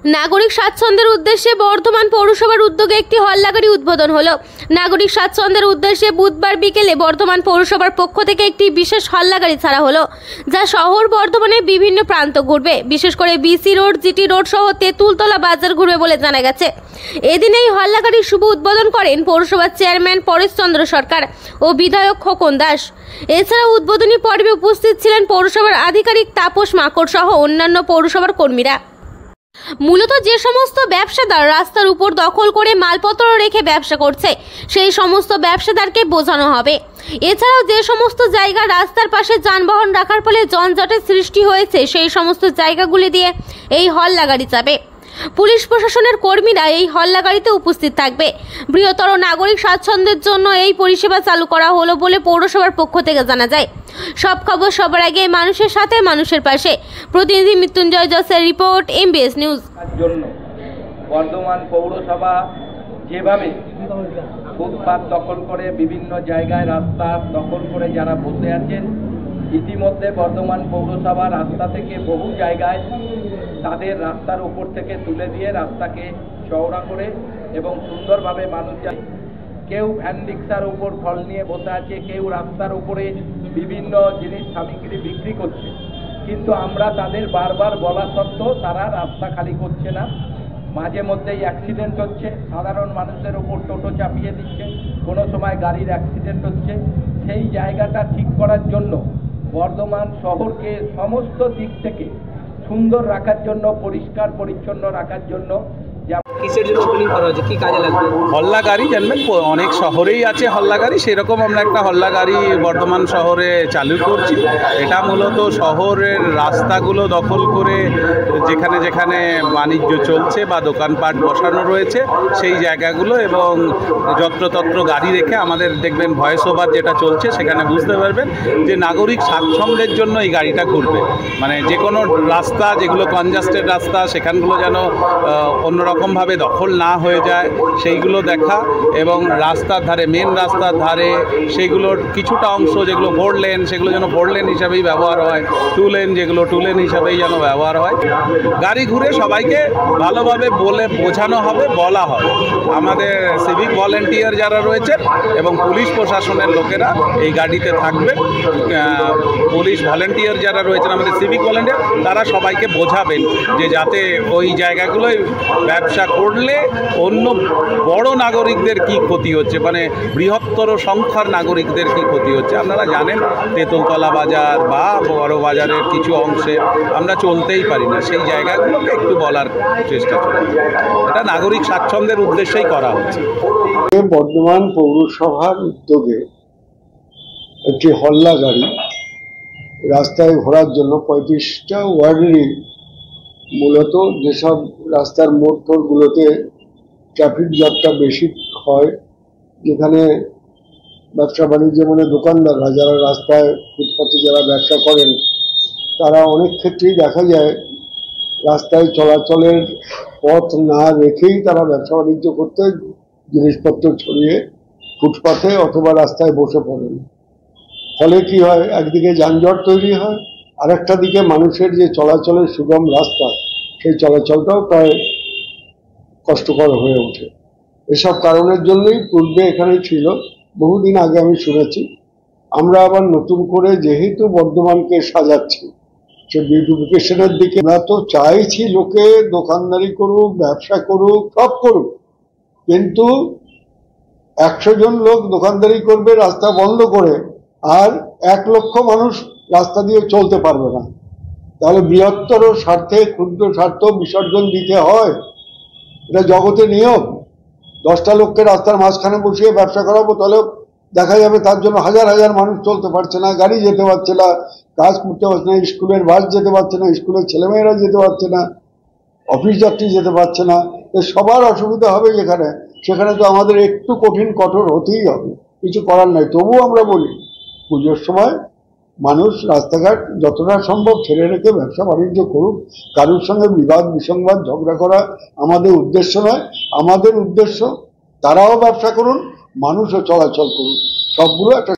নাগরিক স্বাচ্ছন্দ্যের উদ্দেশ্যে বর্ধমান পৌরসভার উদ্যোগে একটি হল্লাগাড়ি উদ্বোধন হলো। নাগরিক স্বাচ্ছন্দ্যের উদ্দেশ্যে বুধবার বিকেলে বর্ধমান পৌরসভার পক্ষ থেকে একটি বিশেষ হল্লাগাড়ি ছাড়া হলো, যা শহর বর্ধমানের বিভিন্ন প্রান্ত ঘুরবে। বিশেষ করে বিসি রোড, জিটি রোড সহ তেঁতুলতলা বাজার ঘুরবে বলে জানা গেছে। এদিন এই হল্লাগাড়ির শুভ উদ্বোধন করেন পৌরসভার চেয়ারম্যান পরেশচন্দ্র সরকার ও বিধায়ক খোকন দাস। এছাড়া উদ্বোধনী পর্বে উপস্থিত ছিলেন পৌরসভার আধিকারিক তাপস মাকড় সহ অন্যান্য পৌরসভার কর্মীরা। মূলত যে সমস্ত ব্যবসাদার রাস্তার উপর দখল করে মালপত্র রেখে ব্যবসা করছে, সেই সমস্ত ব্যবসাদারকে বোঝানো হবে। এছাড়াও যে সমস্ত জায়গা রাস্তার পাশে যানবাহন রাখার ফলে যানজটের সৃষ্টি হয়েছে, সেই সমস্ত জায়গাগুলি দিয়ে এই হল্লাগাড়ি যাবে। পুলিশ প্রশাসনের কর্মীরা এই হল্লাগাড়িতে উপস্থিত থাকবে। বৃহত্তর নাগরিক স্বাচ্ছন্দ্যের জন্য এই পরিষেবা চালু করা হলো বলে পৌরসভার পক্ষ থেকে জানা যায়। সব খবর সবার আগে মানুষের সাথে, মানুষের পাশে। প্রতিনিধি মৃত্যুঞ্জয় জসের রিপোর্ট, এমবিএস নিউজ। জন্য বর্ধমান পৌরসভা যেভাবে ফুটপাত দখল করে বিভিন্ন জায়গায় রাস্তা দখল করে যারা বসে আছেন, ইতিমধ্যে বর্ধমান পৌরসভা রাস্তা থেকে বহু জায়গায় তাদের রাস্তার উপর থেকে তুলে দিয়ে রাস্তাকে চওড়া করে এবং সুন্দরভাবে মানুষ যায়। কেউ ভ্যান রিক্সার উপর ফল নিয়ে বসে আছে, কেউ রাস্তার উপরে বিভিন্ন জিনিস সামগ্রী বিক্রি করছে, কিন্তু আমরা তাদের বারবার বলা সত্ত্বেও তারা রাস্তা খালি করছে না। মাঝে মধ্যেই অ্যাক্সিডেন্ট হচ্ছে, সাধারণ মানুষের উপর টোটো চাপিয়ে দিচ্ছে, কোনো সময় গাড়ির অ্যাক্সিডেন্ট হচ্ছে। সেই জায়গাটা ঠিক করার জন্য বর্ধমান শহরকে সমস্ত দিক থেকে সুন্দর রাখার জন্য, পরিষ্কার পরিচ্ছন্ন রাখার জন্য কিসের জন্য ওপেনিং করা হচ্ছে, কি কাজে লাগবে? হল্লাগাড়ি জানবেন অনেক শহরেই আছে হল্লাগাড়ি, সেরকম আমরা একটা হল্লাগাড়ি বর্ধমান শহরে চালু করছি। এটা মূলত শহরের রাস্তাগুলো দখল করে যেখানে যেখানে বাণিজ্য চলছে বা দোকানপাট বসানো রয়েছে সেই জায়গাগুলো, এবং যত্রতত্র গাড়ি রেখে আমাদের দেখবেন ভয়েস ওভার যেটা চলছে সেখানে বুঝতে পারবেন যে নাগরিক স্বাচ্ছন্দ্যের জন্য এই গাড়িটা ঘুরবে। মানে যে কোনো রাস্তা যেগুলো কনজাস্টেড রাস্তা সেখানগুলো যেন অন্যরকমভাবে দখল না হয়ে যায় সেইগুলো দেখা, এবং রাস্তার ধারে, মেন রাস্তার ধারে সেইগুলোর কিছুটা অংশ যেগুলো 4 লেন সেগুলো যেন 4 লেন হিসাবেই ব্যবহার হয়, 2 লেন যেগুলো 2 লেন হিসাবেই যেন ব্যবহার হয়। গাড়ি ঘুরে সবাইকে ভালোভাবে বলে বোঝানো হবে, বলা হবে। আমাদের সিভিক ভলেন্টিয়ার যারা রয়েছেন এবং পুলিশ প্রশাসনের লোকেরা এই গাড়িতে থাকবেন। পুলিশ ভলেন্টিয়ার যারা রয়েছেন, আমাদের সিভিক ভলেন্টিয়ার, তারা সবাইকে বোঝাবেন যে যাতে ওই জায়গাগুলোয় ব্যবসা করলে অন্য বড় নাগরিকদের কি ক্ষতি হচ্ছে, মানে বৃহত্তর সংখ্যার নাগরিকদের কি ক্ষতি হচ্ছে। আপনারা জানেন তেঁতুলতলা বাজার বা বড় বাজারের কিছু অংশে আমরা চলতেই পারি না, সেই জায়গাগুলোকে একটু বলার চেষ্টা চলছে। এটা নাগরিক স্বাচ্ছন্দ্যের উদ্দেশ্যেই করা হচ্ছে। বর্ধমান পৌরসভার উদ্যোগে একটি হল্লাগাড়ি রাস্তায় ঘোরার জন্য 35টা ওয়ার্ডেরই মূলত যেসব রাস্তার মোড় টোড়গুলোতে ট্রাফিক জ্যামটা বেশি হয়, যেখানে ব্যবসা বাণিজ্য মানে দোকানদাররা যারা রাস্তায় ফুটপাতে যারা ব্যবসা করেন, তারা অনেক ক্ষেত্রেই দেখা যায় রাস্তায় চলাচলের পথ না রেখেই তারা ব্যবসা বাণিজ্য করতে জিনিসপত্র ছড়িয়ে ফুটপাতে অথবা রাস্তায় বসে পড়েন। ফলে কি হয়, একদিকে যানজট তৈরি হয়, আরেকটা দিকে মানুষের যে চলাচলের সুগম রাস্তা সেই চলাচলটাও প্রায় কষ্টকর হয়ে ওঠে। এসব কারণের জন্যই পূর্বে এখানে ছিল, বহুদিন আগে আমি শুনেছি। আমরা আবার নতুন করে যেহেতু বর্ধমানকে সাজাচ্ছি, সে বিউটিফিকেশনের দিকে আমরা তো চাইছি লোকে দোকানদারি করুক, ব্যবসা করুক, সব করুক, কিন্তু 100 জন লোক দোকানদারি করবে রাস্তা বন্ধ করে, আর 1 লক্ষ মানুষ রাস্তা দিয়ে চলতে পারবে না। তাহলে বৃহত্তর স্বার্থে ক্ষুদ্র স্বার্থ বিসর্জন দিতে হয়, এটা জগতে নিয়ম। 10টা লোককে রাস্তার মাঝখানে বসিয়ে ব্যবসা করাবো, তাহলে দেখা যাবে তার জন্য হাজার হাজার মানুষ চলতে পারছে না, গাড়ি যেতে পারছে না, কাজ করতে পারছে না, স্কুলের বাস যেতে পারছে না, স্কুলের ছেলেমেয়েরা যেতে পারছে না, অফিস যাত্রী যেতে পারছে না। সবার অসুবিধা হবে যেখানে, সেখানে তো আমাদের একটু কঠোর হতেই হবে, কিছু করার নাই। তবুও আমরা বলি পুজোর সময় মানুষ রাস্তাঘাট যতটা সম্ভব ছেড়ে রেখে ব্যবসা বাণিজ্য করুক। কারোর সঙ্গে বিবাদ বিসংবাদ ঝগড়া করা আমাদের উদ্দেশ্য নয়। আমাদের উদ্দেশ্য তারাও ব্যবসা করুন, মানুষও চলাচল করুন, সবগুলো একটা